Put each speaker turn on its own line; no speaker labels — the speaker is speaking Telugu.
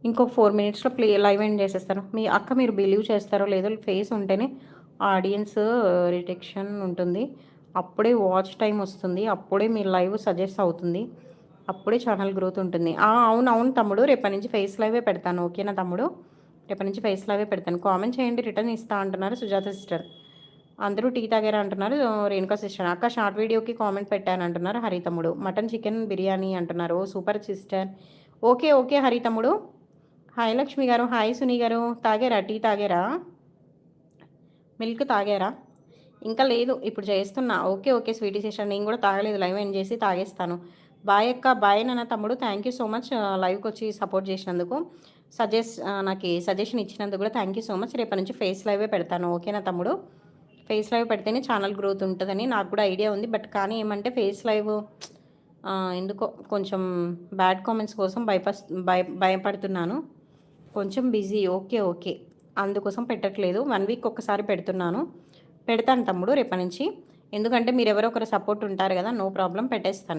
ఇంకో 4 మినిట్స్‌లో లైవ్ ఎండ్ చేసేస్తాను. మీ అక్క మీరు బిలీవ్ చేస్తారో లేదో ఫేస్ ఉంటేనే ఆడియన్స్ రిటెక్షన్ ఉంటుంది. అప్పుడే వాచ్ టైమ్ వస్తుంది. అప్పుడే మీ లైవ్ సజెస్ట్ అవుతుంది. అప్పుడే ఛానల్ గ్రోత్ ఉంటుంది. అవునవును తమ్ముడు. రేపటి నుంచి ఫేస్ లైవే పెడతాను. ఓకేనా తమ్ముడు? రేపటి నుంచి ఫేస్ లైవే పెడతాను. కామెంట్ చేయండి. రిటర్న్ ఇస్తా అంటున్నారు సుజాత సిస్టర్. అందరూ టీ తాగారా అంటున్నారు రేణుకా సిస్టర్. అక్క షార్ట్ వీడియోకి కామెంట్ పెట్టాను అంటున్నారు హరి తమ్ముడు. మటన్ చికెన్ బిర్యానీ అంటున్నారు. Super sister. Okay okay Hari తమ్ముడు. హాయ్ లక్ష్మి గారు. హాయ్ సునీ గారు. తాగారా టీ తాగారా? మిల్క్ తాగారా? ఇంకా లేదు ఇప్పుడు చేస్తున్నా. Okay okay sweetie sister. నేను కూడా తాగలేదు. లైవ్ ఎండ్ చేసి తాగేస్తాను. బాయ్ అక్క. బాయ్ నాన్న తమ్ముడు. థ్యాంక్ యూ సో మచ్ లైవ్కి వచ్చి సపోర్ట్ చేసినందుకు. నాకు సజెషన్ ఇచ్చినందుకు కూడా థ్యాంక్ యూ సో మచ్. రేపటి నుంచి ఫేస్ లైవే పెడతాను. ఓకేనా తమ్ముడు? ఫేస్ లైవ్ పెడితేనే ఛానల్ గ్రోత్ ఉంటుందని నాకు కూడా ఐడియా ఉంది. బట్ కానీ ఏమంటే ఫేస్ లైవ్ ఎందుకో కొంచెం బ్యాడ్ కామెంట్స్ కోసం భయపడుతున్నాను. కొంచెం బిజీ. ఓకే ఓకే అందుకోసం పెట్టట్లేదు. 1 వీక్ ఒక్కసారి పెడుతున్నాను. పెడతాను తమ్ముడు రేపటి నుంచి. ఎందుకంటే మీరు ఎవరో ఒకరు సపోర్ట్ ఉంటారు కదా. నో ప్రాబ్లం పెట్టేస్తాను.